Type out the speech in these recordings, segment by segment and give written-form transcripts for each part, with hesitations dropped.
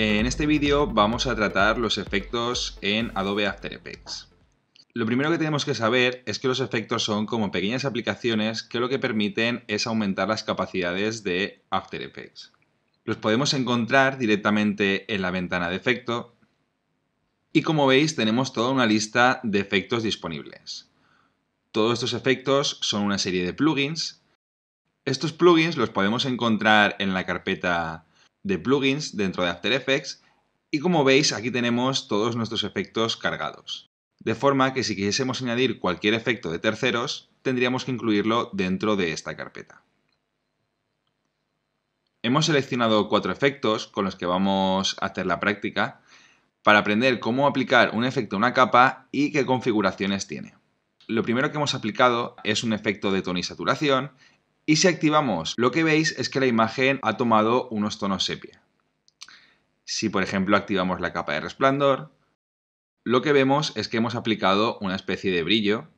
En este vídeo vamos a tratar los efectos en Adobe After Effects. Lo primero que tenemos que saber es que los efectos son como pequeñas aplicaciones que lo que permiten es aumentar las capacidades de After Effects. Los podemos encontrar directamente en la ventana de efecto y como veis tenemos toda una lista de efectos disponibles. Todos estos efectos son una serie de plugins. Estos plugins los podemos encontrar en la carpeta de plugins dentro de After Effects y como veis aquí tenemos todos nuestros efectos cargados. De forma que si quisiésemos añadir cualquier efecto de terceros tendríamos que incluirlo dentro de esta carpeta. Hemos seleccionado 4 efectos con los que vamos a hacer la práctica para aprender cómo aplicar un efecto a una capa y qué configuraciones tiene. Lo primero que hemos aplicado es un efecto de tono y saturación y si activamos lo que veis es que la imagen ha tomado unos tonos sepia. Si por ejemplo activamos la capa de resplandor, lo que vemos es que hemos aplicado una especie de brillo.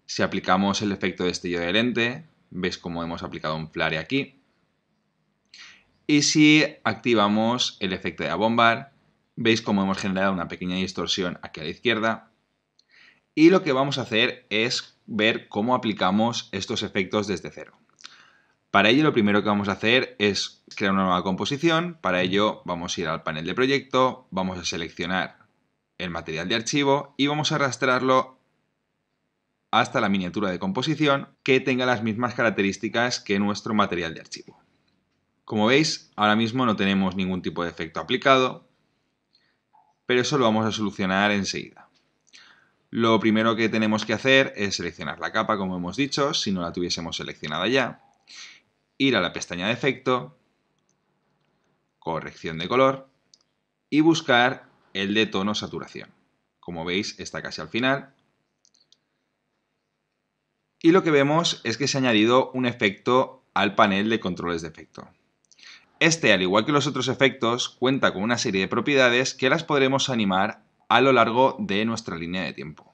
Si aplicamos el efecto de destello de lente, veis cómo hemos aplicado un flare aquí. Y si activamos el efecto de abombar, veis cómo hemos generado una pequeña distorsión aquí a la izquierda. Y lo que vamos a hacer es ver cómo aplicamos estos efectos desde cero. Para ello lo primero que vamos a hacer es crear una nueva composición. Para ello vamos a ir al panel de proyecto, vamos a seleccionar el material de archivo y vamos a arrastrarlo hasta la miniatura de composición que tenga las mismas características que nuestro material de archivo. Como veis, ahora mismo no tenemos ningún tipo de efecto aplicado, pero eso lo vamos a solucionar enseguida. Lo primero que tenemos que hacer es seleccionar la capa, como hemos dicho, si no la tuviésemos seleccionada ya, ir a la pestaña de efecto, corrección de color y buscar el de tono saturación. Como veis, está casi al final. Y lo que vemos es que se ha añadido un efecto al panel de controles de efecto. Este, al igual que los otros efectos, cuenta con una serie de propiedades que las podremos animar a lo largo de nuestra línea de tiempo.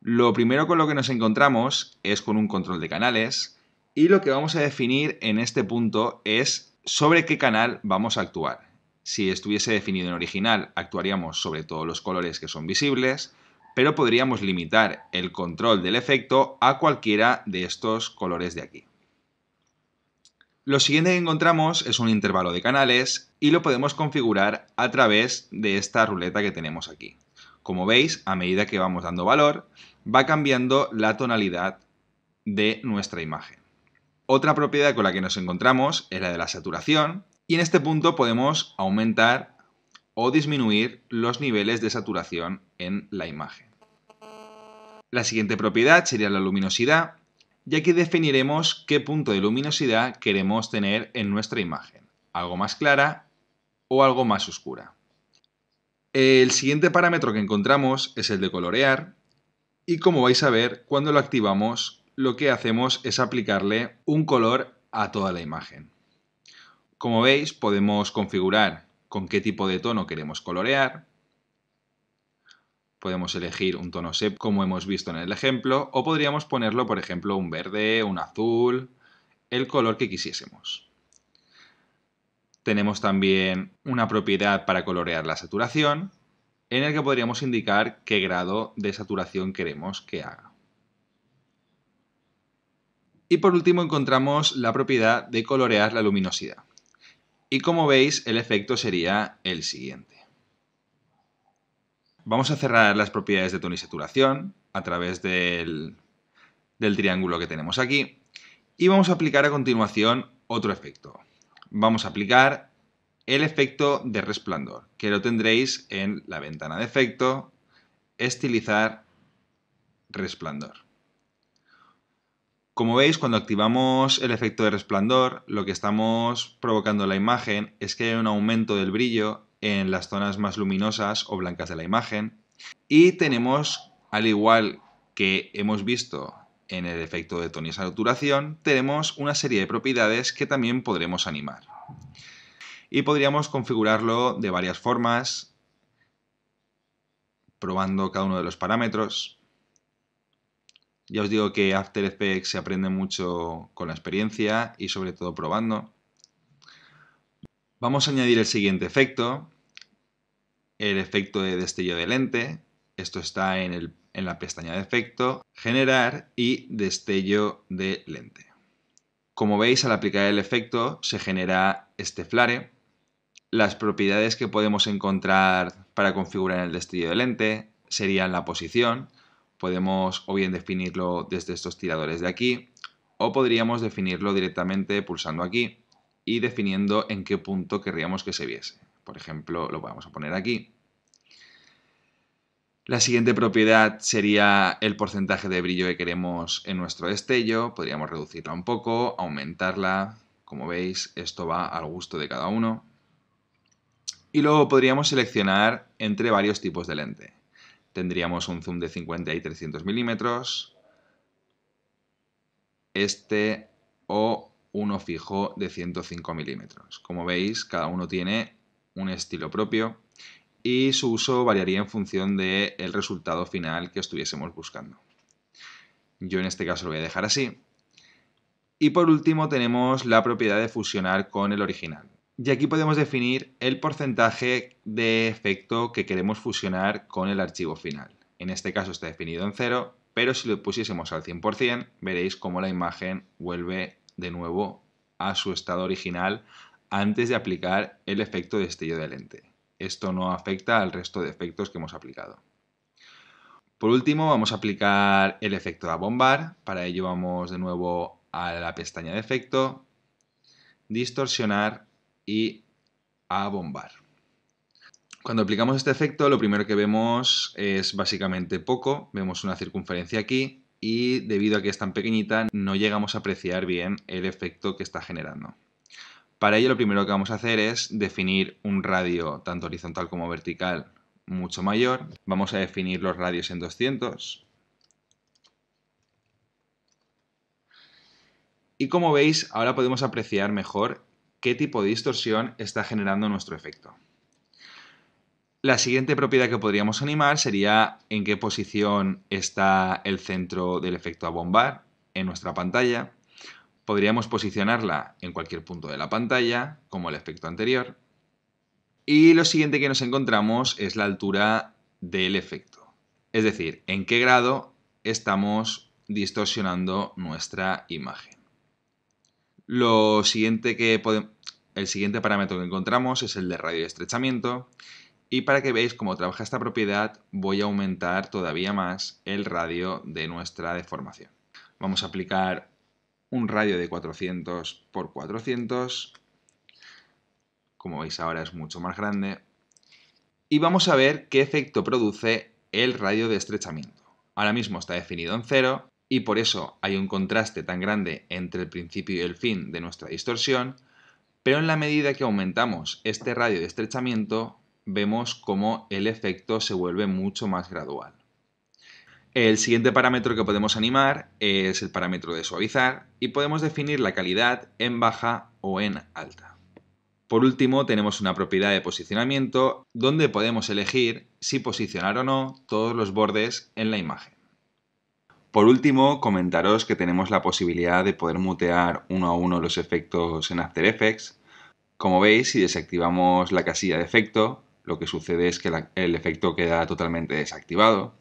Lo primero con lo que nos encontramos es con un control de canales y lo que vamos a definir en este punto es sobre qué canal vamos a actuar. Si estuviese definido en original, actuaríamos sobre todos los colores que son visibles, pero podríamos limitar el control del efecto a cualquiera de estos colores de aquí. Lo siguiente que encontramos es un intervalo de canales y lo podemos configurar a través de esta ruleta que tenemos aquí. Como veis, a medida que vamos dando valor, va cambiando la tonalidad de nuestra imagen. Otra propiedad con la que nos encontramos es la de la saturación y en este punto podemos aumentar o disminuir los niveles de saturación en la imagen. La siguiente propiedad sería la luminosidad, y aquí definiremos qué punto de luminosidad queremos tener en nuestra imagen, algo más clara o algo más oscura. El siguiente parámetro que encontramos es el de colorear y como vais a ver, cuando lo activamos lo que hacemos es aplicarle un color a toda la imagen. Como veis, podemos configurar con qué tipo de tono queremos colorear. Podemos elegir un tono sepia como hemos visto en el ejemplo o podríamos ponerlo, por ejemplo, un verde, un azul, el color que quisiésemos. Tenemos también una propiedad para colorear la saturación en el que podríamos indicar qué grado de saturación queremos que haga. Y por último encontramos la propiedad de colorear la luminosidad. Y como veis, el efecto sería el siguiente. Vamos a cerrar las propiedades de tono y saturación a través del triángulo que tenemos aquí y vamos a aplicar a continuación otro efecto. Vamos a aplicar el efecto de resplandor, que lo tendréis en la ventana de efecto, estilizar, resplandor. Como veis, cuando activamos el efecto de resplandor, lo que estamos provocando en la imagen es que hay un aumento del brillo en las zonas más luminosas o blancas de la imagen. Y tenemos, al igual que hemos visto en el efecto de tono y saturación, tenemos una serie de propiedades que también podremos animar. Y podríamos configurarlo de varias formas, probando cada uno de los parámetros. Ya os digo que After Effects se aprende mucho con la experiencia y sobre todo probando. Vamos a añadir el siguiente efecto, el efecto de destello de lente. Esto está en la pestaña de efecto, generar y destello de lente. Como veis, al aplicar el efecto se genera este flare. Las propiedades que podemos encontrar para configurar el destello de lente serían la posición. Podemos o bien definirlo desde estos tiradores de aquí, o podríamos definirlo directamente pulsando aquí y definiendo en qué punto querríamos que se viese. Por ejemplo, lo vamos a poner aquí. La siguiente propiedad sería el porcentaje de brillo que queremos en nuestro destello. Podríamos reducirla un poco, aumentarla. Como veis, esto va al gusto de cada uno. Y luego podríamos seleccionar entre varios tipos de lente. Tendríamos un zoom de 50 y 300 milímetros, este o uno fijo de 105 milímetros. Como veis, cada uno tiene un estilo propio y su uso variaría en función del resultado final que estuviésemos buscando. Yo en este caso lo voy a dejar así. Y por último tenemos la propiedad de fusionar con el original. Y aquí podemos definir el porcentaje de efecto que queremos fusionar con el archivo final. En este caso está definido en 0, pero si lo pusiésemos al 100%, veréis cómo la imagen vuelve de nuevo a su estado original antes de aplicar el efecto de destello de lente. Esto no afecta al resto de efectos que hemos aplicado. Por último, vamos a aplicar el efecto de abombar. Para ello vamos de nuevo a la pestaña de efecto, distorsionar y abombar. Cuando aplicamos este efecto, lo primero que vemos es básicamente poco. Vemos una circunferencia aquí y debido a que es tan pequeñita no llegamos a apreciar bien el efecto que está generando. Para ello lo primero que vamos a hacer es definir un radio tanto horizontal como vertical mucho mayor. Vamos a definir los radios en 200. Y como veis, ahora podemos apreciar mejor qué tipo de distorsión está generando nuestro efecto. La siguiente propiedad que podríamos animar sería en qué posición está el centro del efecto abombar en nuestra pantalla. Podríamos posicionarla en cualquier punto de la pantalla, como el efecto anterior. Y lo siguiente que nos encontramos es la altura del efecto. Es decir, en qué grado estamos distorsionando nuestra imagen. El siguiente parámetro que encontramos es el de radio de estrechamiento. Y para que veáis cómo trabaja esta propiedad, voy a aumentar todavía más el radio de nuestra deformación. Vamos a aplicar un radio de 400 por 400. Como veis ahora es mucho más grande. Y vamos a ver qué efecto produce el radio de estrechamiento. Ahora mismo está definido en 0 y por eso hay un contraste tan grande entre el principio y el fin de nuestra distorsión, pero en la medida que aumentamos este radio de estrechamiento, vemos cómo el efecto se vuelve mucho más gradual. El siguiente parámetro que podemos animar es el parámetro de suavizar y podemos definir la calidad en baja o en alta. Por último, tenemos una propiedad de posicionamiento donde podemos elegir si posicionar o no todos los bordes en la imagen. Por último, comentaros que tenemos la posibilidad de poder mutear uno a uno los efectos en After Effects. Como veis, si desactivamos la casilla de efecto, lo que sucede es que el efecto queda totalmente desactivado.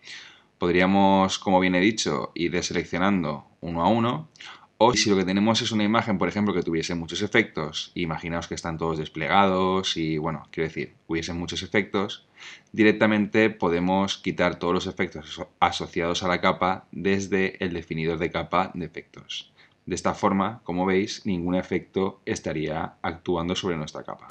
Podríamos, como bien he dicho, ir deseleccionando uno a uno. O si lo que tenemos es una imagen, por ejemplo, que tuviese muchos efectos, imaginaos que están todos desplegados y, bueno, quiero decir, hubiesen muchos efectos, directamente podemos quitar todos los efectos asociados a la capa desde el definidor de capa de efectos. De esta forma, como veis, ningún efecto estaría actuando sobre nuestra capa.